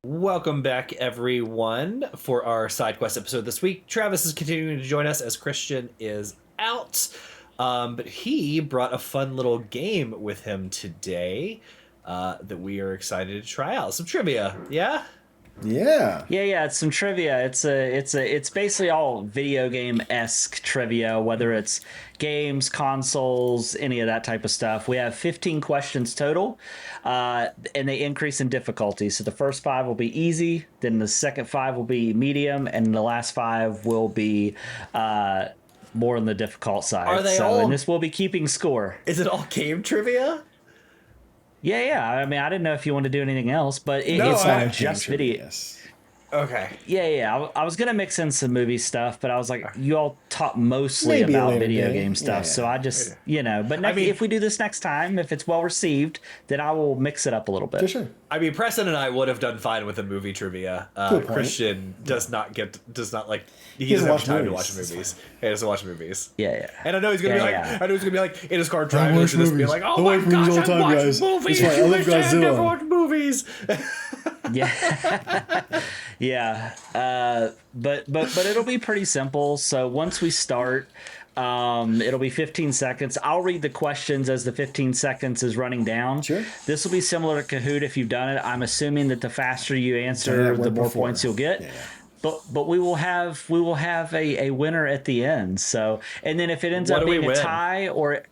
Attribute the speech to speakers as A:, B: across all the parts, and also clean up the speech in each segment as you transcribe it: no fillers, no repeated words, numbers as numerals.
A: Welcome back, everyone, for our side quest episode this week. Travis is continuing to join us as Christian is out, but he brought a fun little game with him today that we are excited to try out. Some trivia, yeah?
B: Yeah. It's some trivia. It's basically all video game-esque trivia, whether it's games, consoles, any of that type of stuff. We have 15 questions total, and they increase in difficulty. So the first 5 will be easy, then the second 5 will be medium, and the last 5 will be more on the difficult side.
A: Are they all?
B: And this will be keeping score.
A: Is it all game trivia?
B: Yeah. I mean, I didn't know if you want to do anything else, but it's not just video.
C: Yes.
A: Okay.
B: Yeah. I was gonna mix in some movie stuff, but I was like, you all talk mostly
C: Maybe
B: about
C: later
B: video
C: day.
B: game stuff,
C: Yeah.
B: so I just, But
A: I mean-
B: if we do this next time, if it's well received, then I will mix it up a little bit.
C: For sure.
A: I mean, Preston and I would have done fine with the movie trivia.
C: Good point.
A: Christian does not like. He
C: doesn't
A: doesn't have
C: watch
A: time to
C: movies.
A: watch
C: That's
A: movies. He doesn't watch movies.
B: Yeah.
A: And I know he's gonna be like,
B: Yeah.
A: I know he's gonna be like in his car driving
C: watch
A: to this, and be
C: movies.
A: like, oh
C: I
A: my
C: watch movies
A: gosh,
C: all the time,
A: I watch
C: guys.
A: movies.
C: That's why I love
A: wish I had never
C: Godzilla."
A: watched movies.
B: Yeah. But it'll be pretty simple. So once we start, it'll be 15 seconds. I'll read the questions as the 15 seconds is running down.
C: Sure.
B: This will be similar to Kahoot if you've done it. I'm assuming that the faster you answer,
C: that
B: the
C: worked
B: more
C: before.
B: points you'll get.
C: Yeah.
B: But we will have a winner at the end. So, and then if it ends
A: What
B: up
A: do we
B: being a
A: win?
B: tie or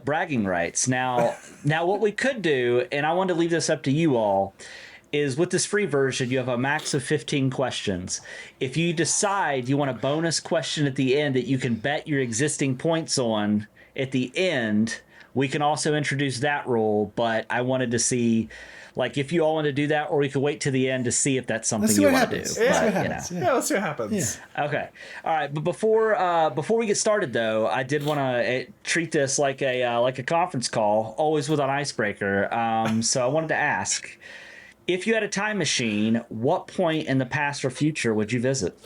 B: bragging rights. Now what we could do, and I wanted to leave this up to you all, is with this free version, you have a max of 15 questions. If you decide you want a bonus question at the end that you can bet your existing points on at the end, we can also introduce that rule. But I wanted to see, like, if you all want to do that, or we could wait to the end to see if that's something
C: Let's see
B: you
C: what
B: want to
C: happens.
B: do.
C: Let's see
B: But,
C: what
B: you know.
C: happens.
A: Yeah, let's see what happens.
B: Okay. All right. But before we get started, though, I did want to treat this like a conference call, always with an icebreaker. So I wanted to ask, if you had a time machine, what point in the past or future would you visit?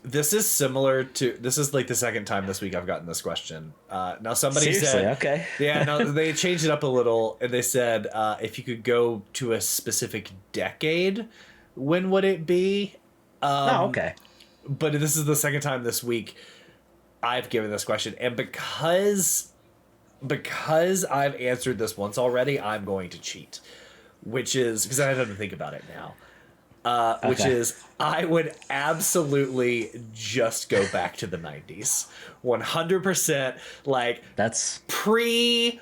A: This is similar to. This is like the second time this week I've gotten this question. Now somebody
B: Seriously,
A: said,
B: okay.
A: Yeah, no, they changed it up a little, and they said if you could go to a specific decade, when would it be?
B: Okay.
A: But this is the second time this week I've given this question, and because I've answered this once already, I'm going to cheat, which is because I had to think about it now. Which
B: Okay.
A: is, I would absolutely just go back to the 90s. 100%, like,
B: That's
A: pre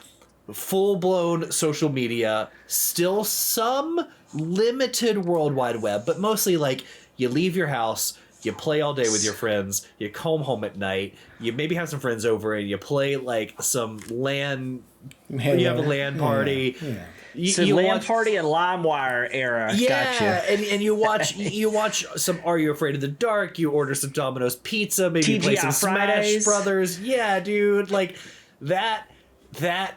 A: full-blown social media, still some limited World Wide Web, but mostly like you leave your house, you play all day with your friends, you come home at night, you maybe have some friends over and you play like some LAN, you have a LAN party.
C: Yeah.
A: You
B: LAN
A: watch-
B: party and LimeWire era.
A: yeah,
B: Gotcha.
A: and you watch some Are You Afraid of the Dark? You order some Domino's pizza, maybe play some
B: TGI Fridays.
A: Smash Brothers. Yeah, dude, like that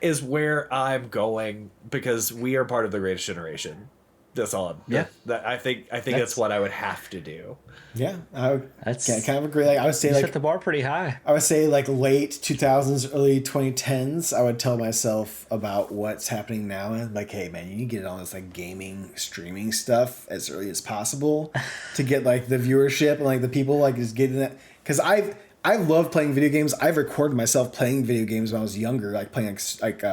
A: is where I'm going because we are part of the greatest generation. That's all.
B: Yeah.
A: I think that's what I would have to do.
C: Yeah. I would
B: That's-
C: kind of agree. Like I would say,
B: You
C: like
B: set the bar pretty high.
C: like late 2000s, early 2010s. I would tell myself about what's happening now, and like, hey man, you need to get on this like gaming streaming stuff as early as possible to get like the viewership and like the people like just getting that. Because I love playing video games. I've recorded myself playing video games when I was younger, like playing like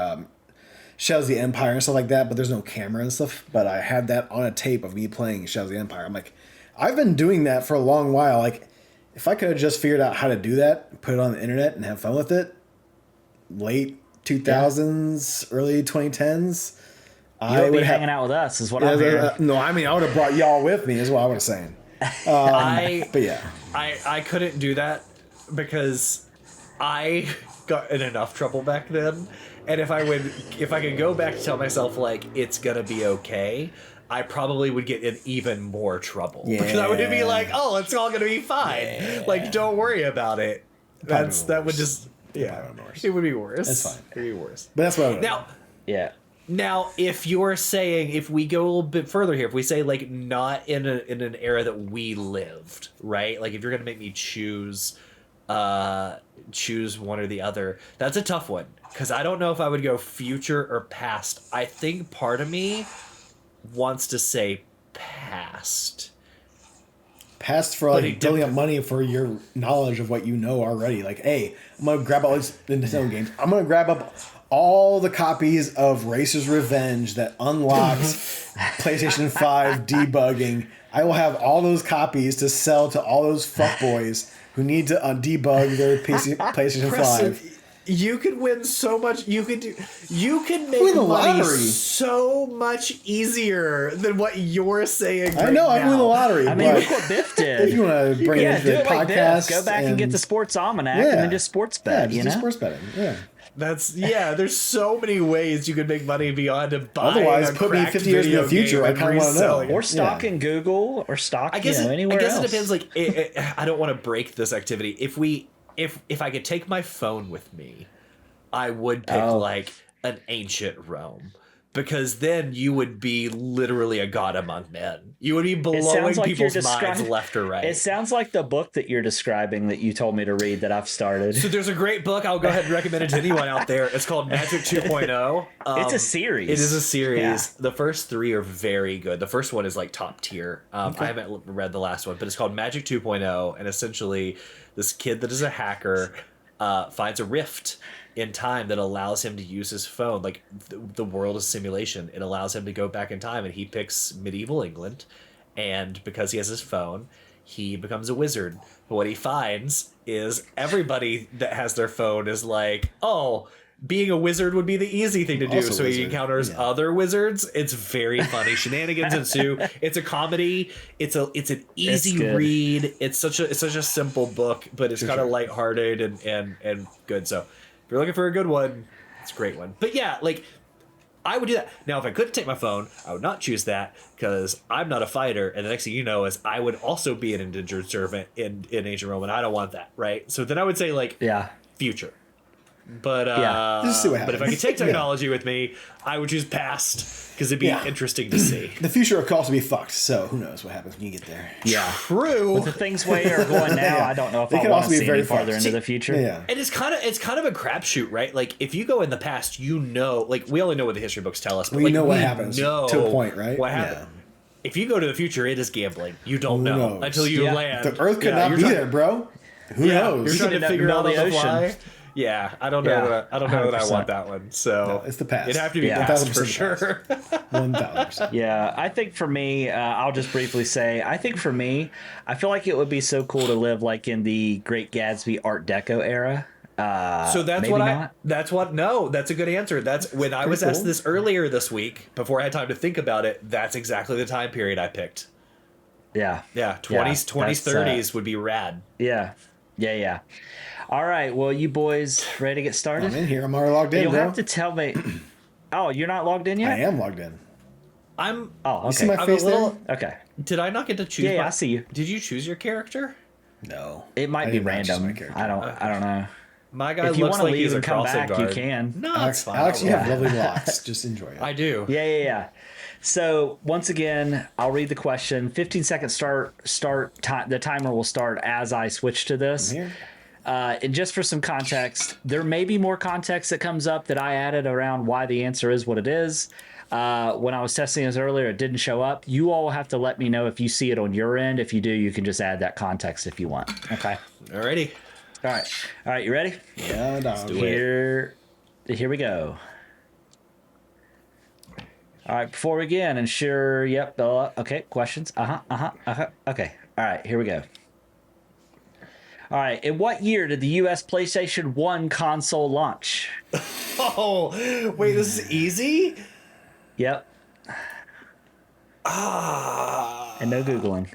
C: Shadows of the Empire and stuff like that. But there's no camera and stuff. But I had that on a tape of me playing Shadows of the Empire. I'm like, I've been doing that for a long while. Like, if I could have just figured out how to do that, put it on the internet and have fun with it, late 2000s, early 2010s,
B: You would be hanging out with us, is what I'm hearing.
C: no, I mean, I would have brought y'all with me, is what I was saying. But yeah.
A: I couldn't do that because I got in enough trouble back then. And if I could go back to tell myself like it's gonna be okay, I probably would get in even more trouble. Because I would be like, oh, it's all gonna be fine.
C: Yeah.
A: Like, don't worry about it. That would just
C: Probably worse.
A: it would be worse.
C: That's fine.
A: It'd be worse.
C: But that's what I would
A: Now
B: Yeah.
A: Now, if you're saying, if we go a little bit further here, if we say like not in an era that we lived, right? Like if you're gonna make me choose one or the other, that's a tough one because I don't know if I would go future or past. I think part of me wants to say past.
C: Past for
A: But
C: like
A: it
C: building up money for your knowledge of what you know already. Like, hey, I'm gonna grab all these Nintendo games. I'm gonna grab up all the copies of Racer's Revenge that unlocks PlayStation 5 debugging. I will have all those copies to sell to all those fuckboys who need to debug their PlayStation 5.
A: You could win so much. You could make
C: Win the
A: money
C: lottery.
A: so much easier than what you're saying.
C: I know, I win the lottery.
B: I mean,
C: but
B: look what Biff did.
C: if you want to bring
B: Yeah,
C: it
B: do
C: into
B: it
C: the
B: like Biff.
C: podcast,
B: Go back and get the sports almanac and then just sports bet.
C: just
B: You
C: do
B: know,
C: sports betting. Yeah.
A: There's so many ways you could make money beyond to buy.
C: Otherwise, put me 50 years in the future. I kind of want to know.
B: or stock in Google, or stock.
A: I guess
B: anywhere else.
A: it depends. Like, I don't want to break this activity. If I could take my phone with me, I would pick like an ancient Rome, because then you would be literally a god among men. You would be blowing people's minds left or right.
B: It sounds like the book that you're describing that you told me to read that I've started.
A: So there's a great book. I'll go ahead and recommend it to anyone out there. It's called Magic 2.0.
B: It's a series.
A: It is a series.
B: Yeah.
A: The first 3 are very good. The first one is like top tier. I haven't read the last one, but it's called Magic 2.0, and essentially this kid that is a hacker finds a rift in time that allows him to use his phone. Like, the world is simulation. It allows him to go back in time, and he picks medieval England, and because he has his phone, he becomes a wizard. But what he finds is everybody that has their phone is like, oh, being a wizard would be the easy thing to do.
C: Also
A: So he
C: wizard,
A: encounters other wizards. It's very funny. Shenanigans ensue. It's a comedy. It's an easy
B: good.
A: read. It's such a simple book, but it's kind of lighthearted and good. So if you're looking for a good one, it's a great one. But yeah, like, I would do that. Now, if I couldn't take my phone, I would not choose that, because I'm not a fighter. And the next thing you know is I would also be an indentured servant in ancient Rome, and I don't want that, right? So then I would say, like, future. But
C: Just see what
A: but if I
C: happens.
A: could take technology with me, I would choose past, because it'd be interesting to see.
C: The future could also be fucked, so who knows what happens when you get there.
B: Yeah.
A: True.
B: With the things way are going now, I don't know if
C: They
B: I
C: could
B: want
C: also
B: to
C: be
B: see
C: very
B: any farther
C: fucked.
B: into the future.
C: Yeah.
A: And it's kind of a crapshoot, right? Like, if you go in the past, you know, like, we only know what the history books tell us, but
C: We
A: like,
C: know what happens to a point, right?
A: What happened? If you go to the future, it is gambling. You don't know
C: knows?
A: until you land.
C: The Earth could not
A: you're
C: be
A: trying-
C: there, bro. Who
A: You're
C: knows?
A: trying
B: end
A: to
B: up
A: figure
B: in
A: out
B: the
A: on the
B: ocean.
A: fly. Yeah, I don't know.
B: Yeah,
A: I don't know that I
B: 100%.
A: want that one. So
C: No, it's the past.
A: It'd have to be
B: Yeah.
A: past for
C: 1000%
A: sure.
C: 1000%.
B: Yeah, I think for me, I'll just briefly say, I think for me, I feel like it would be so cool to live like in the Great Gatsby Art Deco era.
A: So that's
B: maybe
A: what
B: not.
A: that's a good answer. That's when I was asked this earlier this week, before I had time to think about it. That's exactly the time period I picked.
B: Yeah.
A: Yeah, 20s,
B: that's,
A: 30s would be rad.
B: Yeah. All right, well, you boys ready to get started?
C: I'm in here. I'm already logged in,
B: You'll
C: bro.
B: have to tell me. Oh, you're not logged in yet?
C: I am logged in.
A: I'm.
B: Oh, okay.
C: You see my
A: I'm a
C: face
A: little.
B: Okay.
A: Did I not get to choose?
B: Yeah,
A: my-
B: I see you.
A: Did you choose your character?
C: there? No.
B: It might
C: I
B: be
C: did not choose
B: random.
C: my character.
B: I don't know.
A: My guy
B: If you
A: looks
B: want to
A: like
B: leave
A: he's a
B: and come
A: crossing
B: back,
A: guard.
B: you can.
A: No,
C: Alex,
A: it's fine.
C: Alex, you
A: I'll
C: have
A: wait.
C: lovely locks. Just enjoy it.
A: I do.
B: Yeah. So once again, I'll read the question. 15-second start. The timer will start as I switch to this.
C: Here.
B: And just for some context, there may be more context that comes up that I added around why the answer is what it is. When I was testing this earlier, it didn't show up. You all have to let me know if you see it on your end. If you do, you can just add that context if you want. Okay.
A: Alrighty.
B: All right. You ready?
C: Yeah, dog.
A: do it.
B: Here we go. All right. Before we begin, ensure. Yep. Okay. Questions. Okay. All right. Here we go. All right. In what year did the U.S. PlayStation 1 console launch?
A: Oh, wait. This is easy.
B: Yep. And no Googling.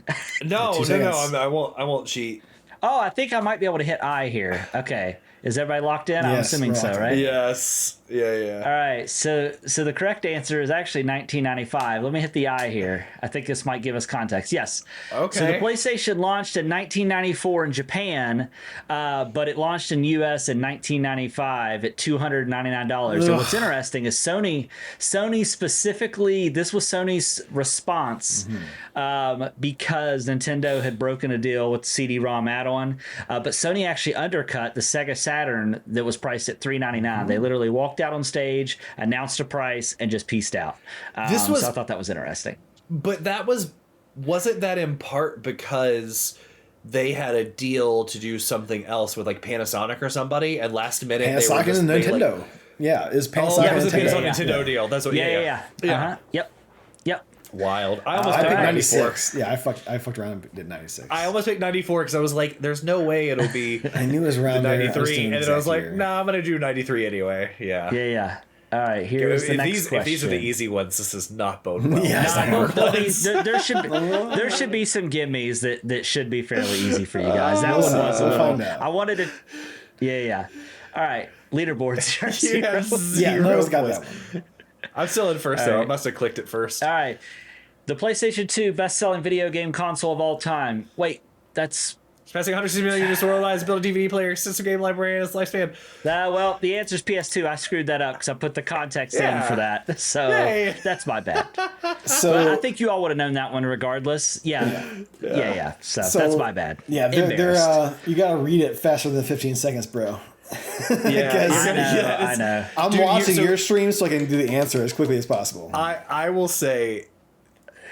A: No,
C: 2
A: no.
C: seconds.
A: I won't cheat.
B: Oh, I think I might be able to hit I here. Okay. Is everybody locked in? I'm
C: Yes,
B: assuming
C: we're
B: so,
C: locked in.
B: right?
A: Yes. Yeah.
B: All right, so the correct answer is actually 1995. Let me hit the I here. I think this might give us context. Yes.
A: Okay.
B: So the PlayStation launched in 1994 in Japan, but it launched in US in 1995 at $299. And what's interesting is Sony specifically, this was Sony's response because Nintendo had broken a deal with the CD-ROM add-on, but Sony actually undercut the Sega Saturn that was priced at $399. They literally walked out on stage, announced a price, and just pieced out.
A: This was-
B: so I thought that was interesting.
A: But wasn't that in part because they had a deal to do something else with like Panasonic or somebody, and last minute
C: Panasonic and Nintendo.
A: Like,
C: yeah, is Panasonic
A: oh, that was a
C: Nintendo.
A: Nintendo deal. That's what.
B: Yeah. Uh-huh. Yep.
A: Wild. I almost
C: I
A: picked
C: picked
A: 94.
C: 96. Yeah, I fucked around and did 96.
A: I almost picked 94 because I was like, "There's no way it'll be."
C: I knew it was around
A: the
C: there.
A: 93, and then I was like,
C: year.
A: "Nah, I'm gonna do 93 anyway." Yeah.
B: Yeah. All right, here's the next question.
A: If these are the easy ones, this is not bode well.
C: Yes, I
B: No,
C: know.
B: there should be some gimmies that should be fairly easy for you guys. That one was a
C: we'll
B: little.
C: find out.
B: I wanted to. Yeah. All right, leaderboards.
A: You have
C: Yeah,
A: zero
C: Noah's got
A: points.
C: that one.
A: I'm still in first though.
B: All
A: I
B: right.
A: must have clicked it first.
B: All right, the PlayStation 2 best-selling video game console of all time. Wait, that's.
A: Passing 160 million units worldwide, built a DVD player, system game library, and its lifespan.
B: Well, the answer is PS2. I screwed that up because I put the context in
A: Yeah.
B: for that. So
A: Yay.
B: that's my bad.
C: So
B: I think you all would have known that one regardless. Yeah. So
C: So,
B: that's my bad.
C: yeah, they're
B: Embarrassed.
C: you gotta read it faster than 15 seconds, bro.
B: I know.
C: I'm
A: Dude,
C: watching
A: so-
C: your stream so I can do the answer as quickly as possible.
A: I will say,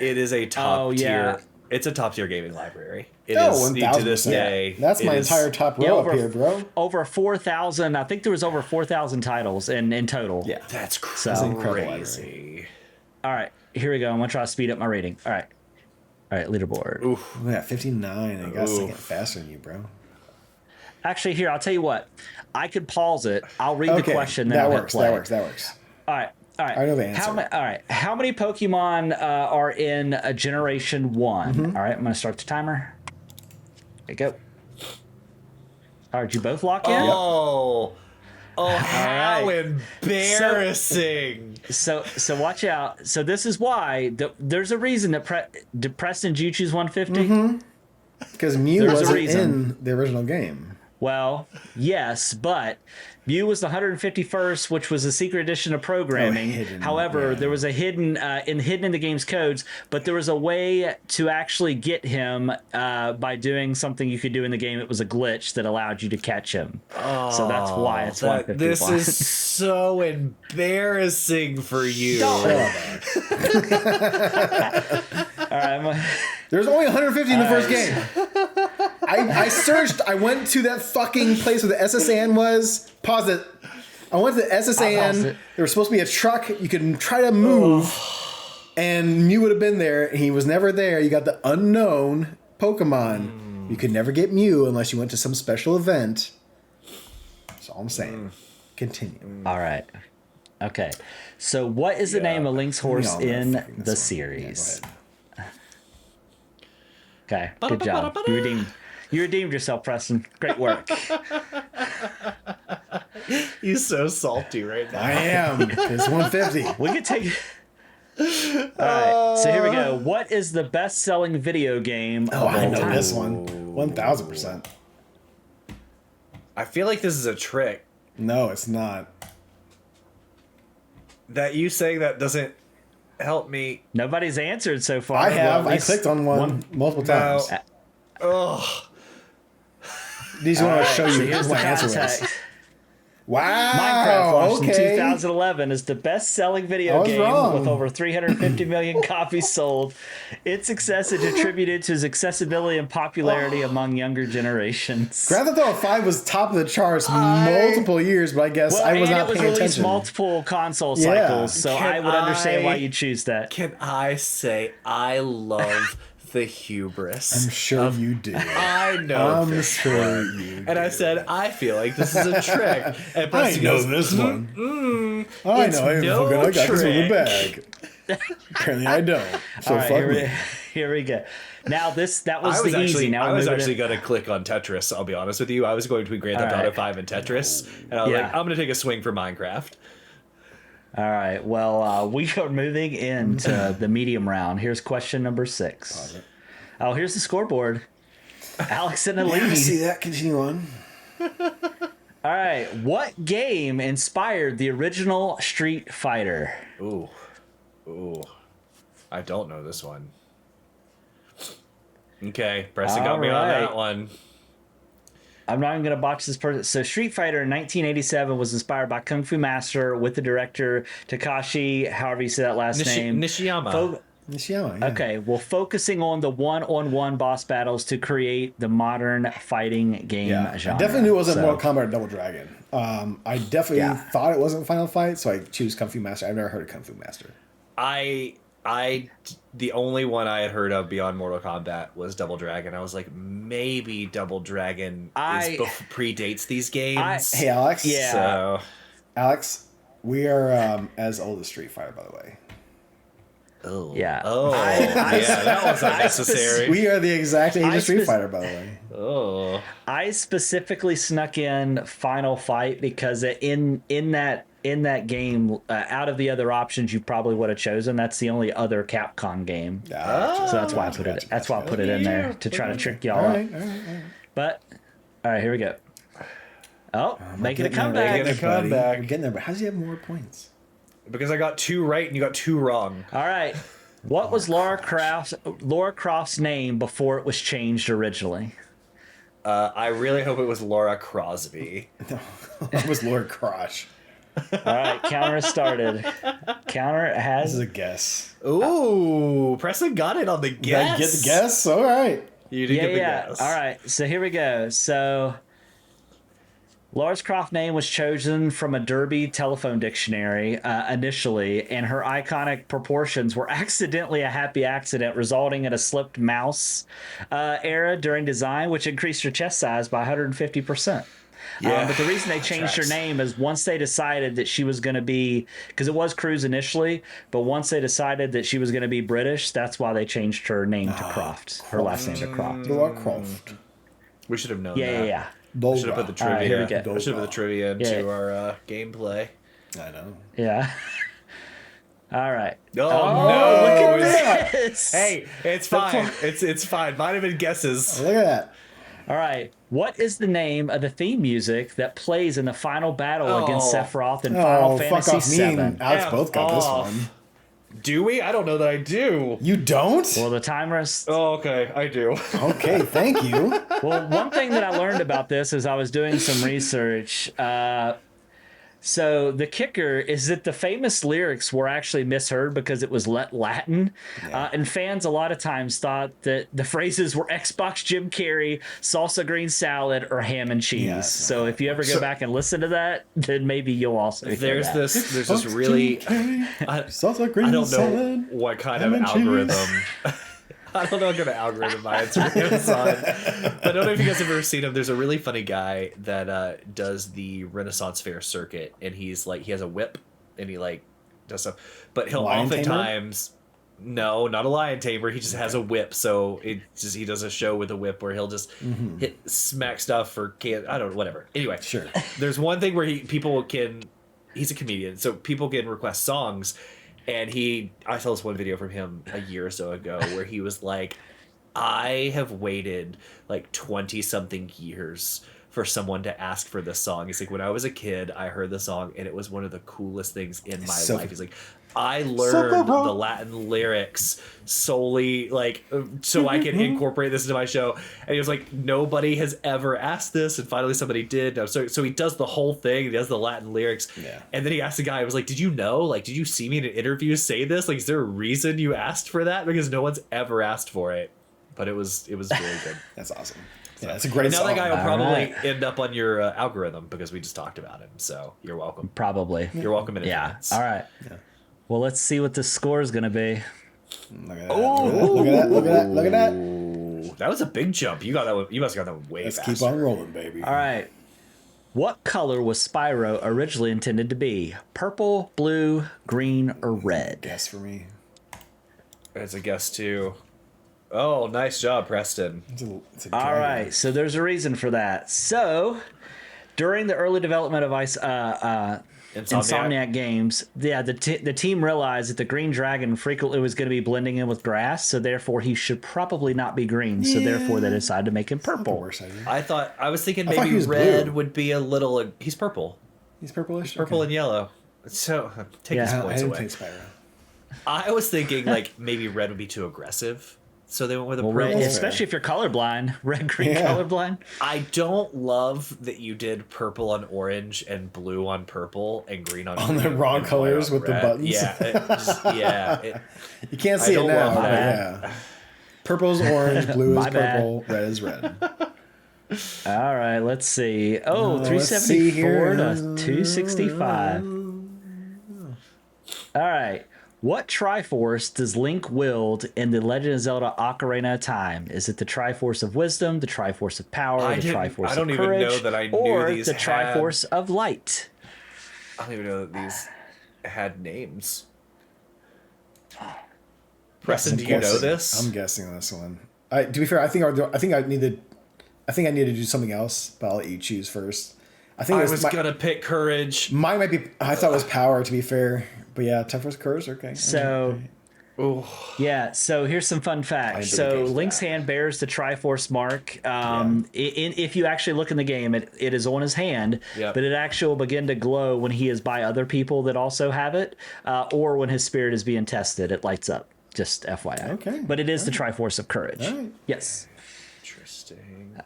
A: it is a top
B: Oh,
A: tier.
B: yeah.
A: It's a top tier gaming library. It
C: Oh,
A: is
C: 1000%.
A: to this day.
C: That's
A: it
C: my
A: is-
C: entire top row
B: Yeah,
C: up here, bro.
B: Over 4,000. I think there was over 4,000 titles in total.
C: Yeah.
A: That's
B: That's
C: incredible
A: crazy.
B: All right, here we go. I'm gonna try to speed up my rating. All right, leaderboard.
A: Oof.
C: We got 59 and I got a second
A: Oof.
C: faster than you, bro.
B: Actually, here I'll tell you what. I could pause it. I'll read
C: Okay,
B: the question. Then
C: that
B: I'll hit
C: works.
B: play.
C: That works.
B: All right.
C: I know the answer.
B: All right. How many Pokemon are in Generation 1?
C: Mm-hmm.
B: All right. I'm going to start the timer. There you go. All right. Did you both lock in?
A: Oh, how
B: right.
A: embarrassing!
B: So watch out. So this is why there's a reason that Preston, did you choose 150?
C: Mm-hmm. Because Mew
B: There's a
C: wasn't
B: reason.
C: in the original game.
B: Well, yes, but Mew was the 151st, which was a secret edition of programming.
C: hidden,
B: However,
C: yeah.
B: there was a hidden in the game's codes, but there was a way to actually get him by doing something you could do in the game. It was a glitch that allowed you to catch him. So that's why it's 151.
A: This is so embarrassing for you.
B: All right,
C: There's only 150 in the first game. I searched. I went to that fucking place where the SSN was. Pause it. I went to the
B: paused
C: SSN.
B: it.
C: There was supposed to be a truck you could try to move, and Mew would have been there. And he was never there. You got the unknown Pokemon. You could never get Mew unless you went to some special event. That's all I'm saying. Continue.
B: all right. Okay. So what is the name of Link's horse
C: all know
B: in
C: fucking
B: the
C: this one.
B: series?
C: Yeah,
B: Okay. Good job. You redeemed yourself, Preston. Great work.
A: He's so salty right now.
C: I am. It's 150.
B: We could take. All right, so here we go. What is the best-selling video game of
C: Oh, I
B: all
C: know
B: time?
C: this one. 1000%.
A: I feel like this is a trick.
C: No, it's not.
A: That you saying that doesn't help me.
B: Nobody's answered so far.
C: I have.
B: Well,
C: I clicked on one multiple times.
A: Ugh.
C: These want to show
B: so
C: you
B: here's
C: what
B: the
C: my answer was.
B: context.
C: Wow.
B: Minecraft launched in
C: okay.
B: 2011 is the best-selling
C: I
B: video
C: was
B: game
C: wrong.
B: with over 350 million copies sold. Its success is attributed to its accessibility and popularity among younger generations.
C: Grand Theft Auto 5 was top of the charts multiple years, but I guess
B: Well,
C: I was
B: and
C: not
B: it was
C: paying
B: released
C: attention.
B: multiple console
C: Yeah.
B: cycles, so
A: Can
B: I would understand why
A: I-
B: you choose that.
A: Can I say I love the hubris?
C: I'm sure you do.
A: I know
C: I'm
A: this
C: sure
A: one.
C: you do.
A: And I said, I feel like this is a trick. And
C: I
A: Preston
C: know
A: goes,
C: this one. I
A: it's
C: know. I
A: no
C: got this one in the
A: trick.
C: bag. Apparently I don't. So
B: All right,
C: fuck me.
B: here we go. Now that was
A: I was
B: the
A: actually,
B: easy. Now
A: I
B: we're
A: was
B: moving
A: actually
B: in-
A: going to click on Tetris. I'll be honest with you. I was going between Grand Theft
B: All
A: Auto
B: right.
A: 5 and Tetris, and I was
B: Yeah.
A: like, I'm going to take a swing for Minecraft.
B: All right. Well, we are moving into the medium round. Here's question number 6. Oh, here's the scoreboard. Alex in the
C: Yeah, I
B: lead.
C: see that. Continue on.
B: All right. What game inspired the original Street Fighter?
A: Ooh, I don't know this one. Okay, Preston got me on
B: Alright.
A: that one.
B: I'm not even going to botch this person. So Street Fighter in 1987 was inspired by Kung Fu Master with the director Takashi, however you say that last name.
A: Nishiyama.
C: Nishiyama, yeah.
B: Okay, well, focusing on the one-on-one boss battles to create the modern fighting game
C: Yeah,
B: genre.
C: I definitely knew it wasn't
B: So-
C: Mortal Kombat or Double Dragon. I definitely thought it wasn't Final Fight, so I choose Kung Fu Master. I've never heard of Kung Fu Master.
A: The only one I had heard of beyond Mortal Kombat was Double Dragon. I was like, maybe Double Dragon predates these games.
C: Hey, Alex.
B: Yeah.
A: So,
C: Alex, we are as old as Street Fighter, by the way.
A: oh.
B: Yeah.
A: Oh. Yeah, that was unnecessary.
C: We are the exact age of Street
B: spec-
C: Fighter, by the way.
A: Oh.
B: I specifically snuck in Final Fight because in that game, out of the other options you probably would have chosen, that's the only other Capcom game.
C: Yeah.
B: So that's why I put it. That's why I put it in there to try to trick y'all
C: All
B: up.
C: right, all right.
B: But all right, here we go. Oh, making a
C: Getting there,
B: comeback.
A: Making a
C: buddy.
A: comeback.
C: We're getting there, but how does he have more points?
A: Because I got 2 right and you got 2 wrong.
B: All right. What was Lara Croft's name before it was changed originally?
A: I really hope it was Laura Crosby.
C: That was Lord Crosh.
B: All right, counter has started. Counter
C: This
B: has
C: is a guess.
A: Ooh, Preston got it on the
C: Did
A: guess.
C: I get the guess? All right.
A: You did get the guess.
B: All right, so here we go. So Lara Croft's name was chosen from a Derby telephone dictionary initially, and her iconic proportions were accidentally a happy accident, resulting in a slipped mouse era during design, which increased her chest size by 150%.
A: Yeah,
B: but the reason they changed her
A: tracks.
B: name is once they decided that she was going to be, because it was Cruz initially, but once they decided that she was going to be British, that's why they changed her name to Croft, her last name to Croft.
C: Laura Croft.
A: We should have known
B: Yeah,
A: that.
B: yeah,
A: I should have put the
B: All right, here we
A: trivia.
B: go.
A: I should have put the trivia into
B: Yeah.
A: our gameplay.
C: I know.
B: yeah. All right.
A: Oh,
B: Oh,
A: no!
B: look at
A: It's-
B: this.
A: Hey, it's fine. It's fine. Might have been guesses.
C: Look at that.
B: All right. What is the name of the theme music that plays in the final battle against
A: Oh.
B: Sephiroth in Final
C: fuck
B: Fantasy
C: off. Me and
B: VII?
C: Alex
A: F
C: both got
A: off.
C: this one.
A: Do we? I don't know that I do.
C: You don't?
B: Well, the timer is.
A: Oh, okay, I do.
C: Okay, thank you.
B: Well, one thing that I learned about this is I was doing some research. So the kicker is that the famous lyrics were actually misheard because it was Latin. And fans a lot of times thought that the phrases were Xbox Jim Carrey, salsa green salad, or ham and cheese.
C: Yes.
B: So if you ever go back and listen to that, then maybe you'll also hear
A: There's
B: that.
A: this really. I
C: Salsa green
A: don't know
C: salad.
A: what kind
C: ham
A: of
C: and cheese.
A: algorithm. I don't know what kind of algorithm I answer Amazon. But I don't know if you guys have ever seen him. There's a really funny guy that does the Renaissance Fair circuit, and he's like, he has a whip, and he like does stuff. But he'll
C: Lion tamer?
A: oftentimes, no, not a lion tamer. He just has a whip. So he does a show with a whip where he'll just hit smack stuff or I don't know, whatever. Anyway,
C: Sure.
A: there's one thing where he's a comedian, so people can request songs. And I saw this one video from him a year or so ago where he was like, I have waited like 20 something years for someone to ask for this song. He's like, when I was a kid, I heard the song and it was one of the coolest things in my
C: So-
A: life. He's like, I learned the Latin lyrics solely like so I can incorporate this into my show. And he was like, nobody has ever asked this, and finally somebody did. So he does the whole thing. He does the Latin lyrics.
C: Yeah.
A: And then he asked the guy, I was like, did you know? Like, did you see me in an interview say this? Like, is there a reason you asked for that? Because no one's ever asked for it. But it was really good.
C: That's awesome. Yeah, it's a great
A: And now
C: song.
A: that guy will
B: All
A: probably
B: right.
A: end up on your algorithm because we just talked about him. So you're welcome.
B: Probably.
A: You're welcome in
B: Yeah.
A: advance.
B: All right. Well, let's see what the score is going to be.
C: Look at that. Look at that. Look at that. Look at that.
A: Ooh, that was a big jump. You got that one. You must have got that one way
C: Let's
A: faster.
C: keep on rolling, baby.
B: All right. What color was Spyro originally intended to be? Purple, blue, green, or red?
C: Guess for me.
A: It's a guess too. Oh, nice job, Preston.
C: It's a
B: All
C: dragon.
B: right. So there's a reason for that. So during the early development of Insomniac Games, the team realized that the green dragon frequently was going to be blending in with grass, so therefore he should probably not be green. So therefore they decided to make him
C: The
B: purple.
C: worst idea.
A: I was thinking
C: I thought
A: maybe
C: he was
A: red
C: blue.
A: would be a little. He's purple.
C: He's purplish.
A: Purple
C: Okay.
A: and yellow. So take
B: Yeah.
A: these
C: I
A: points
C: didn't
A: away.
C: take Spyro.
A: I was thinking like maybe red would be too aggressive so they went with a
B: Well,
A: purple.
B: red, especially if you're colorblind, red green
C: Yeah.
B: colorblind.
A: I don't love that you did purple on orange and blue on purple and green on
C: On the
A: green
C: wrong
A: and white
C: colors
A: on
C: with the
A: red.
C: buttons.
A: Yeah,
C: You can't
A: I
C: see it
A: don't
C: now.
A: love
C: But
A: that.
C: yeah. Purple's orange, blue is
B: My bad.
C: purple, red is red.
B: All right, let's see. Oh,
C: let's see
B: 374
C: here.
B: to 265. All right. What Triforce does Link wield in The Legend of Zelda Ocarina of Time? Is it the Triforce of Wisdom, the Triforce of Power,
A: I
B: the
A: didn't-
B: Triforce
A: I don't
B: of
A: even
B: Courage,
A: know that I knew
B: or
A: these
B: the
A: had-
B: Triforce of Light?
A: I don't even know that these had names. Preston, do you know
C: Guessing.
A: this?
C: I'm guessing this one. To be fair, I think I need to do something else, but I'll let you choose first. I think
A: I
C: it
A: was gonna pick courage.
C: mine might be. I thought it was power. To be fair, but yeah, Triforce Courage. Okay.
B: So,
A: Oh,
B: yeah, so here's some fun facts.
C: didn't
B: So
C: catch
B: Link's
C: that.
B: hand bears the Triforce mark. If you actually look in the game, it is on his hand,
A: Yep.
B: but it actually will begin to glow when he is by other people that also have it, or when his spirit is being tested, it lights up. Just FYI.
C: Okay.
B: But it is the Triforce of Courage.
C: All right.
B: Yes.
A: interesting.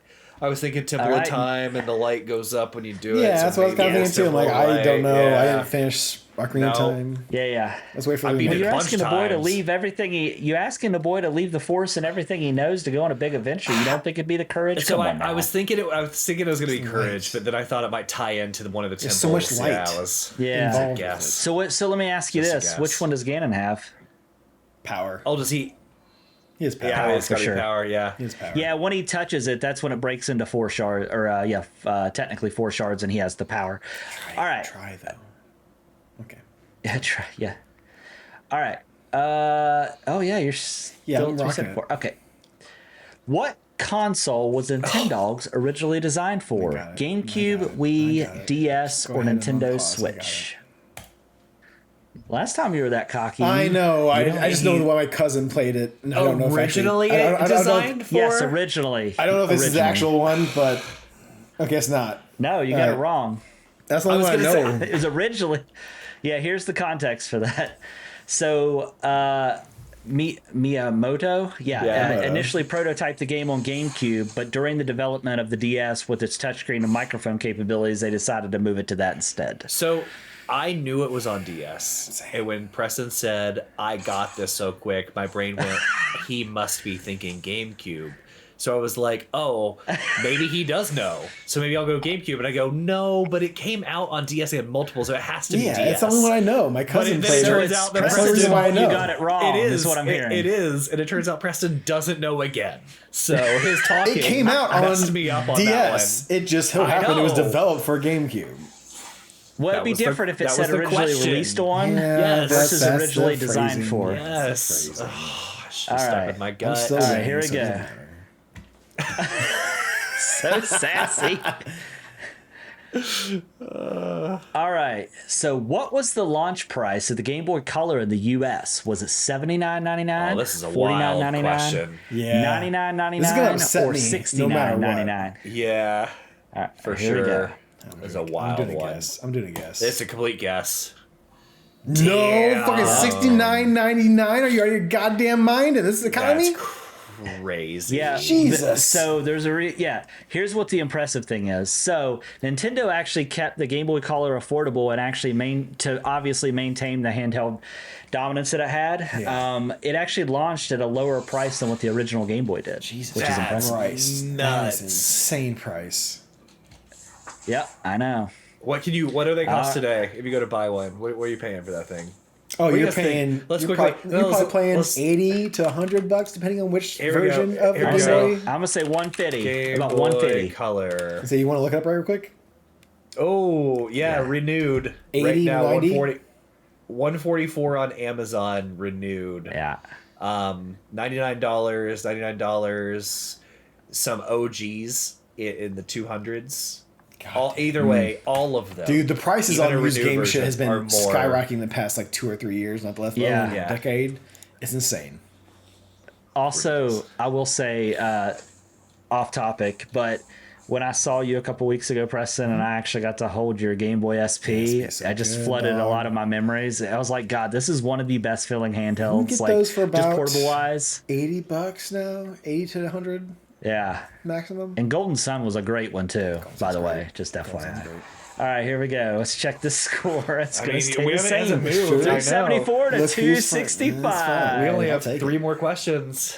A: I was thinking Temple
B: Alright.
A: of Time, and the light goes up when you do it.
C: Yeah,
A: so
C: that's what I was kind of
A: maybe
C: thinking too. I'm like,
A: Temple of
C: I don't know.
A: Light,
C: I
A: yeah.
C: didn't finish Ocarina
A: No.
C: of Time.
B: Yeah.
C: Let's wait for
A: I
C: the
A: beat
B: Well,
A: it
B: you're
A: a bunch
B: asking
A: of
B: the boy to
A: times.
B: leave everything you asking the boy to leave the Force and everything he knows to go on a big adventure. You don't think it'd be the Courage?
A: So
B: Come on
A: I
B: now.
A: was thinking it was going to be
C: It's
A: courage,
C: light.
A: but then I thought it might tie into one of the temples.
C: so much light.
A: Yeah, it was.
B: Yeah.
C: involved with
A: Guess.
B: So let me ask you
A: Just a
B: this:
A: guess.
B: which one does Ganon have?
C: Power.
A: Oh, does he?
C: He has power.
A: Yeah, it's
B: for
A: got to
B: sure.
A: be power. Yeah.
C: He has power.
B: Yeah, when he touches it, that's when it breaks into 4 shards, or technically 4 shards, and he has the power. All right.
C: Try though. Okay.
B: Yeah, try. Yeah. All right. Oh yeah, you're still
C: Yeah, I'm rocking
B: 274. Okay. What console was Nintendogs originally designed for?
C: got it.
B: GameCube,
C: I got it.
B: Wii, DS,
C: Go
B: or
C: ahead and
B: Nintendo
C: unpause. I got
B: Switch? Last time you were that cocky.
C: I know. I just know
A: he-
C: why my cousin played it. And I don't know if
A: Originally
C: actually, I don't know if-
A: designed for?
B: Yes, originally.
C: I don't know if this is the
B: Originally.
C: actual one, but I guess not.
B: No, you got it
C: Alright.
B: wrong.
C: That's the only
A: was
C: one I
A: gonna
C: know.
B: It was originally. Yeah, here's the context for that. So, Miyamoto,
C: Miyamoto.
B: initially prototyped the game on GameCube, but during the development of the DS with its touchscreen and microphone capabilities, they decided to move it to that instead.
A: So I knew it was on DS, and when Preston said, "I got this so quick," my brain went, "He must be thinking GameCube." So I was like, "Oh, maybe he does know." So maybe I'll go GameCube, and I go, "No, but it came out on DS and multiple, so it has to be
C: Yeah,
A: DS."
C: it's the only one I know. My cousin
A: then it
C: played
A: turns
C: it.
A: out that
C: That's the only
A: Preston-
C: reason why I know.
B: You got it wrong.
A: It is
B: Is what I'm hearing.
A: It is, and it turns out Preston doesn't know again. So his talking
C: It came out
A: messed
C: on
A: me up on
C: DS. It just so
A: I
C: happened it was
A: know.
C: developed for GameCube.
B: Well, it'd
A: That
B: be
A: was the-
B: different if it
A: that
B: said
A: was the
B: originally
A: question.
B: released on
A: Yes.
B: versus
C: that's
B: originally
C: the
B: designed
C: phrasing.
B: for.
C: Yeah.
A: Yes.
C: That's the phrasing.
A: Oh, I should
B: All
A: have stuck
B: right.
A: with my
C: I'm
A: gut.
C: still
B: All right,
C: winning,
B: here we
C: so it
B: go.
C: doesn't matter.
B: So sassy. All right. So, what was the launch price of the Game Boy Color in the U.S.? Was it $79.99?
A: Oh, this is a wild question.
C: Yeah.
B: $99.99
C: This is gonna upset
B: or
C: me, no matter what.
B: $69.99?
A: Yeah,
B: All right,
A: for
B: here we go.
A: sure. It's a
C: I'm
A: wild
C: doing a
A: one.
C: guess. I'm doing a guess.
A: It's a complete guess.
C: no,
A: Damn.
C: fucking $69.99. Are you out of your goddamn mind in this economy?
A: That's crazy.
B: Yeah.
C: Jesus.
B: So there's here's what the impressive thing is. So Nintendo actually kept the Game Boy Color affordable and actually to obviously maintain the handheld dominance that it had.
C: Yeah.
B: It actually launched at a lower price than what the original Game Boy did,
C: Jesus
B: which is
A: That's
B: impressive.
C: Christ. That
A: nuts.
C: is an insane price.
B: Yep, I know.
A: What do they cost
B: Uh,
A: today? If you go to buy one, what are you paying for that thing?
C: Oh,
A: do you
C: you're
A: guys think?
C: paying.
A: Let's
C: you're
A: quickly-
C: probably,
A: no,
C: you're probably
A: let's-
C: paying
A: let's-
C: $80 to $100 depending on which
A: Here we go.
C: version of the
A: Here
B: I'm
A: we
C: Game
A: go.
C: Boy.
B: gonna say 150.
A: Game
B: About
A: Boy
B: 150.
A: Color.
C: So you want to look it up right real quick?
A: Oh yeah, renewed. Right
C: 80,
A: now,
C: 90?
A: 144 on Amazon. Renewed.
B: Yeah.
A: $99. Some OGs in the 200s.
C: God
A: Either way, all of them.
C: Dude, the prices
A: Even
C: on
A: a
C: used
A: renewed
C: game shit
A: version
C: has been
A: are more-
C: skyrocketing the past like 2 or 3 years, not less
B: Yeah.
C: than
A: Yeah.
C: a decade. It's insane.
B: Also, I will say, off topic, but when I saw you a couple weeks ago, Preston, and I actually got to hold your Game Boy SP.
C: Yes, so
B: I just
C: good,
B: flooded a
C: dog.
B: lot of my memories. I was like, God, this is one of the best feeling handhelds.
C: get
B: Like
C: those for
B: just
C: about
B: portable wise.
C: $80 now, 80 to 100
B: Yeah.
C: maximum.
B: And Golden Sun was a great one too, by the way. Just FYI. All right, here we go. Let's check the score. It's going to stay the same.
A: moved. I know.
B: 374 to
C: Look who's fine. That's
B: 265.
C: fine.
A: We only
C: I'll
A: have
C: take
A: 3
C: it.
A: more questions.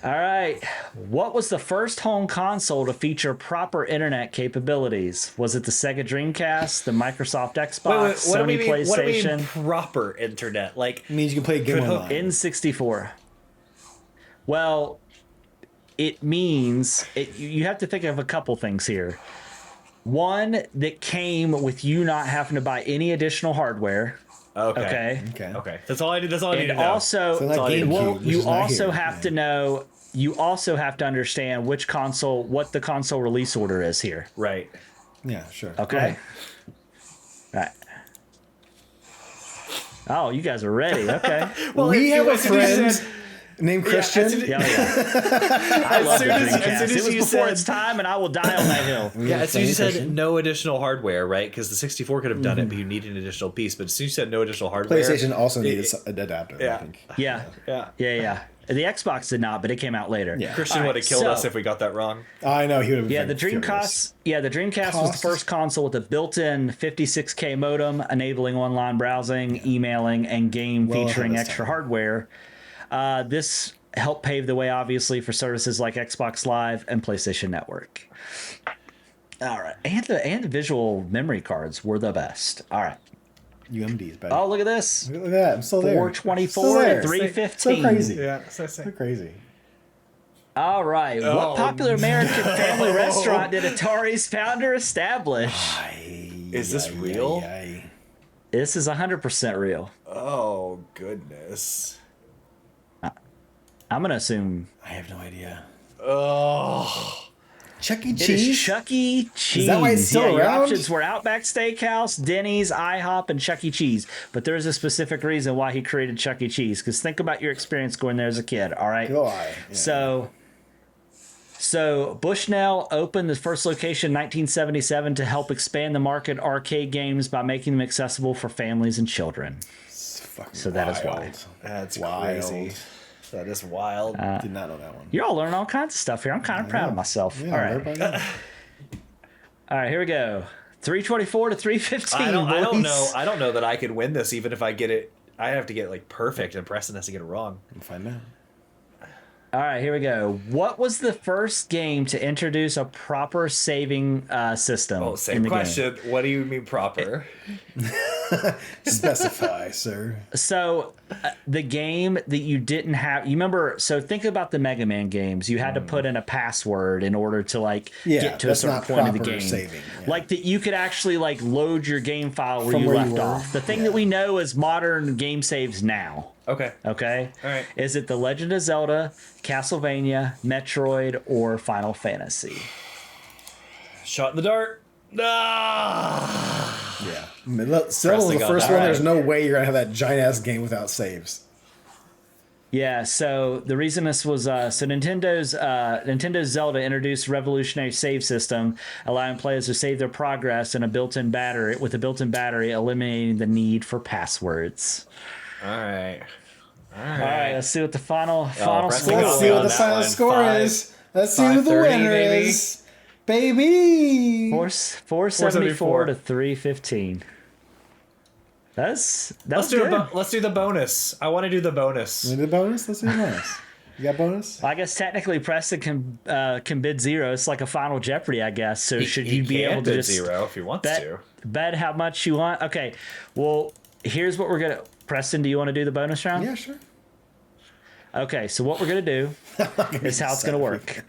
B: All right. What was the first home console to feature proper internet capabilities? Was it the Sega Dreamcast, the Microsoft Xbox,
A: what do we
B: Sony
A: mean? What do we mean
B: PlayStation,
A: proper internet? Like,
C: It means you can play a game
A: Could hook
C: online.
B: N64? Well, it means you have to think of a couple things here. One that came with you not having to buy any additional hardware.
A: okay.
B: Okay.
A: Okay. That's all I need. That's all I need to
B: And
A: know.
B: also,
C: So like
A: all you-
C: GameCube,
B: well,
C: which
B: you
C: is not
B: also
C: here.
B: have
C: Yeah.
B: to know. You also have to understand what the console release order is here.
A: Right.
C: Yeah, sure.
B: Okay. Right. Oh, you guys are ready. Okay.
A: Well,
C: We have a
A: as soon as you
C: friend
A: said-
C: named
A: as
C: Christian.
A: soon as-
B: Yeah, yeah. I love the
A: soon as- as
B: Dreamcast.
A: soon as
B: It was
A: you
B: before
A: said-
B: its time, and I will die on that hill.
A: Yeah, as soon as you
C: Same
A: said
C: question.
A: no additional hardware, right? Because the 64 could have done it, but you need an additional piece. But as soon as you said no additional hardware,
C: PlayStation also needed an adapter, I
A: Yeah.
C: think.
B: Yeah.
A: Yeah.
B: Yeah, yeah. The Xbox did not, but it came out later.
C: Yeah.
A: Christian
B: All
A: would
B: right,
A: have killed
B: so-
A: us if we got that wrong.
C: I know he would have.
B: Yeah,
C: been
B: the
C: furious.
B: Dreamcast. Yeah, the Dreamcast was the
C: Cost.
B: first console with a built-in 56K modem, enabling online browsing, emailing, and game
C: Well ahead
B: featuring
C: of its
B: extra
C: time.
B: hardware. This helped pave the way, obviously, for services like Xbox Live and PlayStation Network. All right, and the visual memory cards were the best. All right.
C: UMDs, buddy.
B: Oh, look at this.
C: Look at that! I'm still there.
B: 424
C: Still there.
B: and 315.
C: So crazy.
A: Yeah.
C: So crazy.
B: All right.
A: Oh,
B: What popular American family restaurant did Atari's founder establish?
A: Is this real?
B: This is 100% real.
A: Oh goodness.
B: I'm going to assume
C: I have no idea.
A: Oh.
C: Chuck E.
B: it is
C: Cheese.
B: Chuck E. Cheese.
C: that why it's still
B: yeah, your
C: around?
B: options were Outback Steakhouse, Denny's, IHOP, and Chuck E. Cheese. But there's a specific reason why he created Chuck E. Cheese. Because think about your experience going there as a kid, all right?
C: Go on. Yeah.
B: So Bushnell opened the first location in 1977 to help expand the market arcade games by making them accessible for families and children.
C: It's fucking
B: So that is why.
C: wild.
A: That's
C: Wild.
A: crazy. That is wild.
C: Did not know that one.
B: You're all learning all kinds of stuff here. I'm kind of proud of myself.
C: Yeah,
B: all right.
C: everybody knows.
B: All right, here we go. 324 to 315.
A: I don't
B: boys.
A: know. I don't know that I could win this even if I get it. I have to get like perfect, and Preston has to get it wrong.
C: We'll find out.
B: All right, here we go. What was the first game to introduce a proper saving system?
A: Oh,
B: in
A: same
B: the
A: question. What do you mean proper?
C: Specify, sir.
B: Game? So, the game that you didn't have, you remember? So think about the Mega Man games. You had to put in a password in order to
C: Yeah,
B: get to a
C: that's
B: certain
C: not
B: point of the
C: proper
B: game.
C: saving, yeah.
B: Like that, you could actually load your game file where
C: From
B: you
C: where you
B: left
C: were,
B: off. The thing
C: yeah.
B: that we know is modern game saves now.
A: Okay.
B: Okay.
A: All right.
B: Is it The Legend of Zelda, Castlevania, Metroid, or Final Fantasy?
A: Shot in the dart. Ah!
C: Yeah. Zelda was the
A: Pressing on
C: first
A: that.
C: one. There's no way you're gonna have that giant ass game without saves.
B: Yeah, so the reason this was Nintendo's Zelda introduced a revolutionary save system, allowing players to save their progress in a built-in battery eliminating the need for passwords.
A: All right.
B: All right, let's see what the final
A: Preston
B: score
A: got
C: Let's
A: me
C: see
B: was.
C: what
A: on
C: the
A: that
C: final
A: one.
C: score is. Let's see who the
A: 530
C: winner
A: maybe?
C: is. Baby.
B: 474 to 315. That's
A: Let's
B: good.
A: do the bonus. I want to do the bonus.
C: Want to do the bonus? Let's do the bonus. You got bonus?
B: I guess technically Preston can bid zero. It's like a Final Jeopardy, I guess. So should
A: He
B: you be
A: can
B: able to
A: bid
B: just
A: zero if he wants
B: bet,
A: to.
B: bet how much you want? Okay. Well, here's what we're gonna. Preston, do you want to do the bonus round?
C: Yeah, sure.
B: Okay. So what we're gonna do is how it's gonna work.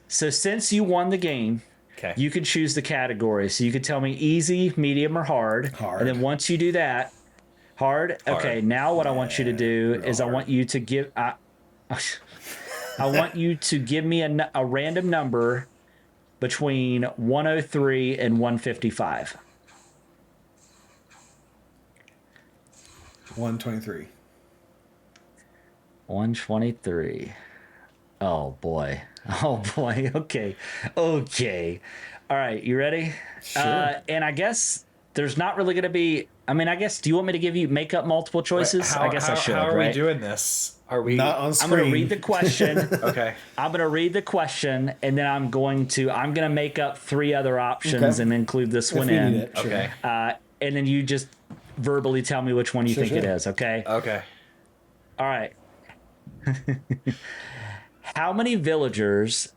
B: So since you won the game,
A: Okay.
B: you can choose the category. So you could tell me easy, medium, or hard.
C: Hard.
B: And then once you do that, hard. Okay. Now what I want you to do is I want you to give. I want you to give me a random number between 103 and 155.
C: 123.
B: 123. Oh boy. Oh boy. Okay. Okay. All right. You ready?
C: Sure.
B: And I guess there's not really going to be. I mean, I guess. Do you want me to give you make up multiple choices? I guess I should.
A: How are
B: right?
A: we doing this? Are we
C: Not on
B: I'm
C: screen.
B: going to read the question.
A: okay?
B: I'm going to read the question, and then I'm going to make up 3 other options
C: Okay.
B: and include this
C: If
B: one
C: we
B: in.
C: need it, sure.
A: Okay.
B: And then you just verbally tell me which one you
C: Sure,
B: think it
C: sure.
B: is. Okay.
A: Okay.
B: All right. How many villagers?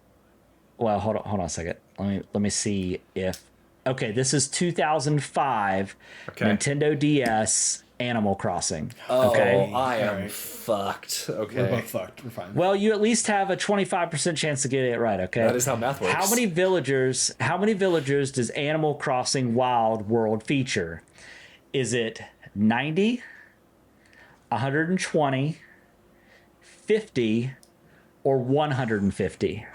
B: Well, hold on a second. Let me see if. Okay, this is 2005
A: Okay.
B: Nintendo DS Animal Crossing.
A: Oh,
B: Okay.
A: I am
C: Alright.
A: fucked.
C: We're
A: Okay.
C: both fucked. We're fine.
B: Well, you at least have a 25% chance to get it right. Okay.
A: That is how math works.
B: How many villagers? How many villagers does Animal Crossing Wild World feature? Is it 90, 120, 50, or 150?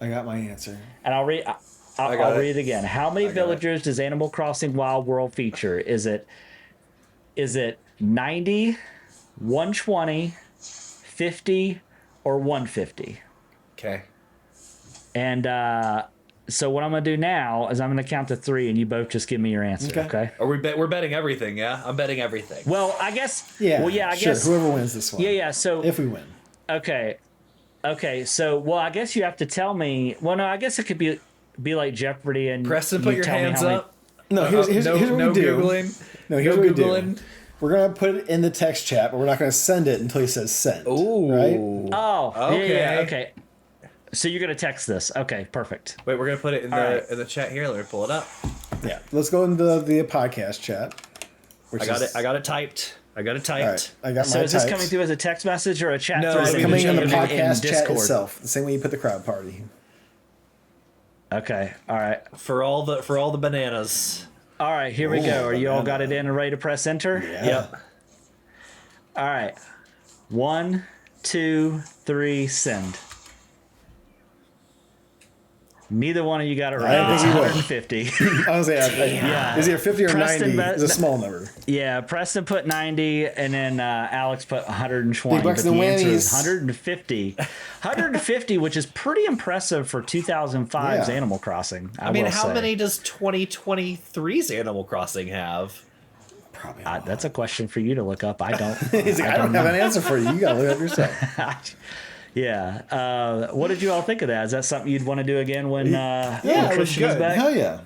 C: I got my answer.
B: And I'll read.
A: I got
B: I'll
A: it.
B: read it again. How many
A: got it.
B: villagers does Animal Crossing Wild World feature? Is it 90, 120, 50, or 150?
A: Okay.
B: And so what I'm gonna do now is I'm gonna count to 3, and you both just give me your answer.
C: Okay.
B: Okay.
A: Are we're betting everything? Yeah, I'm betting everything.
B: Well, I guess.
C: Yeah.
B: Well, yeah. I
C: sure.
B: guess.
C: Whoever wins this one.
B: Yeah. So.
C: If we win.
B: Okay. Okay. So, well, I guess you have to tell me. Well, no, I guess it could be like Jeopardy and
A: Preston,
B: you
A: put your
B: tell me
A: hands
B: how many-
A: up.
C: No, here's what
A: no
C: we do.
A: googling.
C: No, here's
A: no
C: what we
A: googling.
C: do. We're gonna put it in the text chat, but we're not gonna send it until he says send.
A: Ooh.
C: Right?
B: Oh.
A: Okay.
B: Yeah. Okay. So you're gonna text this. Okay. Perfect.
A: Wait, we're gonna put it in
B: Alright.
A: the chat here. Let me pull it up.
C: Yeah. Let's go into the podcast chat. Which
A: I got
C: is,
A: it. I got it typed.
C: All right. I got
B: So
C: my
B: is this
C: types.
B: coming through as a text message or a chat
A: No,
B: thread?
A: it's
C: It's
B: in
C: coming in the
B: in
C: podcast chat
B: Discord?
C: itself, the same way you put the crowd party.
B: Okay. All right.
A: For all the bananas.
B: All right. Here we
C: Ooh,
B: go. Are you all
C: banana.
B: got it in and ready to press enter?
C: Yeah.
A: Yep.
B: All right. 1, 2, 3, send. Neither one of you got it right.
C: I
B: It's
C: think you will.
B: 150.
C: I was like,
B: Yeah.
C: is it 50 or
B: Preston
C: 90? It's a small number.
B: Yeah, Preston put 90, and then Alex put 120.
C: Big bucks
B: But the
C: and
B: answer is
C: whammies.
B: 150. 150, which is pretty impressive for 2005's
C: Yeah.
B: Animal Crossing.
A: I mean,
B: will
A: how
B: say.
A: many does 2023's Animal Crossing have?
C: Probably.
B: That's a question for you to look up. I don't.
C: He's like, I don't have an answer for you. You gotta look it up yourself.
B: Yeah. What did you all think of that? Is that something you'd want to do again when
C: Yeah,
A: it was
B: Christian is
A: good.
B: back?
C: Hell yeah.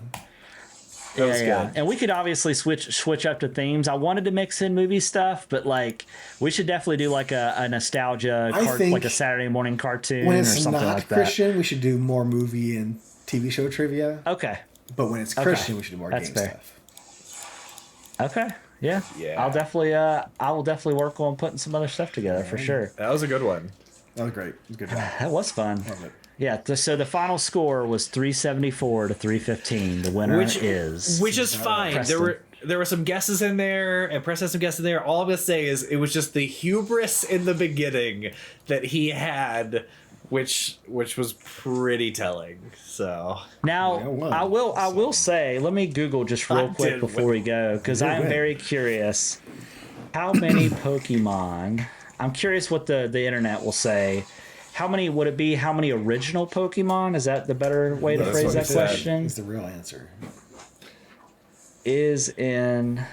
A: That was
B: Yeah.
A: good.
B: And we could obviously switch up to themes. I wanted to mix in movie stuff, but like we should definitely do like a nostalgia,
C: I think
B: like a Saturday morning cartoon
C: When
B: or
C: it's
B: something
C: not
B: like
C: Christian, we should do more movie and TV show trivia.
B: that. Okay.
C: But when it's Christian, we should do more
B: That's
C: game
B: fair.
C: stuff.
B: Okay. Yeah.
A: Yeah.
B: I will definitely work on putting some other stuff together for sure.
A: That was a good one.
C: That was great. It was a good job.
B: That was fun.
C: Love it.
B: Yeah. So the final score was 374 to 315. The winner is
A: Which is fine.
B: Preston.
A: There were some guesses in there, and Preston had some guesses in there. All I'm gonna say is it was just the hubris in the beginning that he had, which was pretty telling. So
B: Now,
C: Yeah, well,
B: I will say, let me Google just real
A: I
B: quick
A: did
B: before
A: win.
B: we go, because
C: You
B: I am
C: win.
B: very curious. How many Pokemon? I'm curious what the internet will say. How many would it be? How many original Pokemon? Is that the better way to
A: That's
B: phrase
A: what
B: that
A: he said.
B: question?
C: It's the real answer.
B: Is in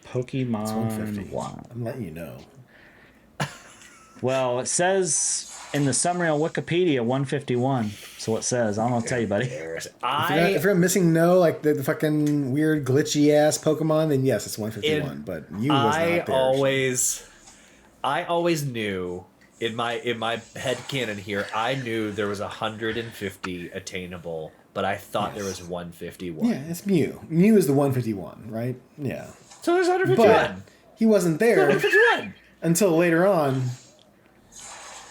C: It's
B: Pokemon
C: 150.
B: 1.
C: I'm letting you know.
B: Well, it says in the summary on Wikipedia 151. So it says. I'm gonna tell you, buddy.
C: If you're missing no, like the fucking weird glitchy ass Pokemon, then yes, it's 151. But you was
A: I
C: not there.
A: always knew in my head canon here, I knew there was 150 attainable, but I thought there was 151.
C: Yeah, it's Mew. Mew is the 151, right? Yeah.
A: So there's
C: But
A: 151.
C: he wasn't there
A: 151.
C: until later on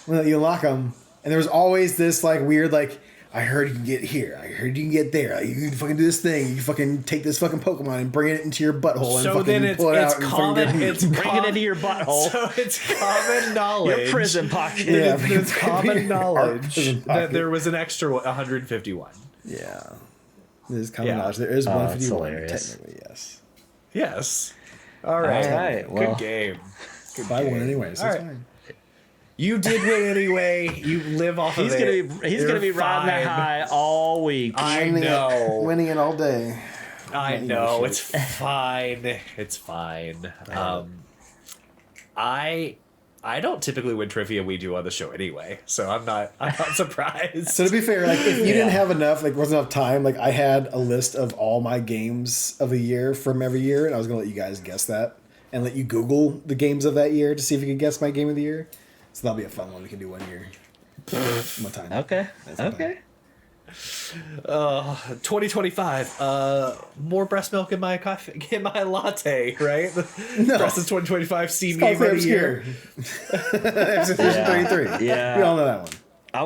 C: when you unlock him, and there was always this like weird like, I heard you can get here, I heard you can get there, like, you can fucking do this thing, you can fucking take this fucking Pokemon and bring it into your butthole and
A: So
C: fucking
A: then
C: pull it
A: it's
C: out and fucking get
A: common.
C: Mew.
A: It's
B: Bring it into your butthole.
A: So it's common knowledge.
B: Your prison pocket.
C: Yeah.
A: It's common knowledge
C: prison
A: that
C: pocket.
A: there was an extra 151.
C: Yeah. There's common
A: Yeah.
C: knowledge. There is
B: Oh, that's
C: 151
B: hilarious.
C: technically, yes.
A: Yes. All right.
B: All right, well.
A: Good game. Good
C: But I won
A: game.
C: anyway, so
A: All
C: it's
A: right.
C: fine.
A: You did win anyway. You live off
B: He's
A: of
B: gonna
A: it.
B: be he's gonna be riding that
A: fine.
B: high all week.
A: I
C: Winning
A: know.
C: winning it all day.
A: I
C: Yeah,
A: know.
C: shit.
A: It's fine. It's fine. I don't typically win trivia we do on the show anyway, so I'm not surprised.
C: So to be fair, like if you didn't have enough, like wasn't enough time, like I had a list of all my games of the year from every year, and I was gonna let you guys guess that and let you Google the games of that year to see if you could guess my game of the year. So that'll be a fun one we can do one year. One time.
B: Okay.
C: That's fine.
B: Okay.
A: 2025. More breast milk in my coffee, in my latte, right?
C: No.
A: Breast is 2025 Steam
C: It's called
A: game of the
C: Obscure.
A: year.
C: Episode 33.
B: Yeah.
C: We all know that one.
B: I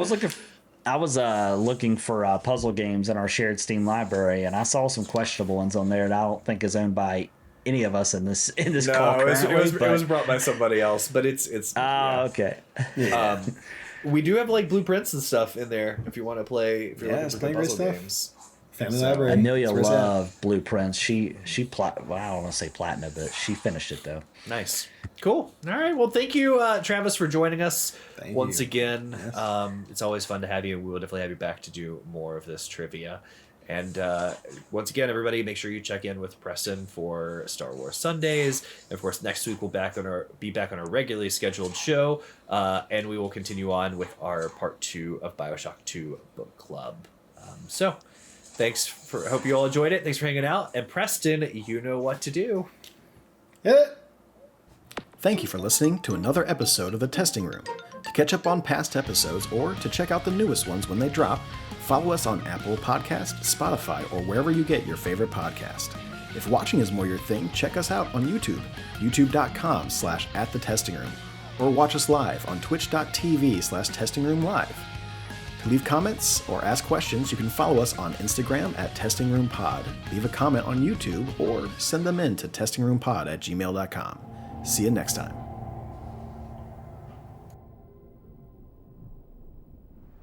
B: was looking for puzzle games in our shared Steam library, and I saw some questionable ones on there that I don't think is owned by any of us in this call.
A: No, it
B: currently, but-
A: was brought by somebody else, but it's
B: Ah, okay.
A: we do have like blueprints and stuff in there if you want to play. If you're
C: Yeah,
A: looking
C: it's
A: for
C: plenty
A: good
C: of
A: puzzle
C: stuff.
A: games.
C: Family
A: So,
C: library.
B: Amelia
C: That's where it's at.
B: loved Blueprints. She well, I don't want to say platinum, but she finished it though.
A: Nice. Cool. All right. Well, thank you, Travis, for joining us
C: Thank
A: once
C: you.
A: again.
C: Yes.
A: It's always fun to have you. We will definitely have you back to do more of this trivia. And once again, everybody, make sure you check in with Preston for Star Wars Sundays. And of course, next week we'll be back on our regularly scheduled show, and we will continue on with our part 2 of BioShock 2 book club. So, hope you all enjoyed it. Thanks for hanging out. And Preston, you know what to do.
C: Hit it. Thank you for listening to another episode of The Testing Room. To catch up on past episodes or to check out the newest ones when they drop, follow us on Apple Podcasts, Spotify, or wherever you get your favorite podcast. If watching is more your thing, check us out on YouTube, youtube.com/@thetestingroom, or watch us live on twitch.tv/testingroomlive. To leave comments or ask questions, you can follow us on Instagram @testingroompod, leave a comment on YouTube, or send them in to testingroompod@gmail.com. See you next time.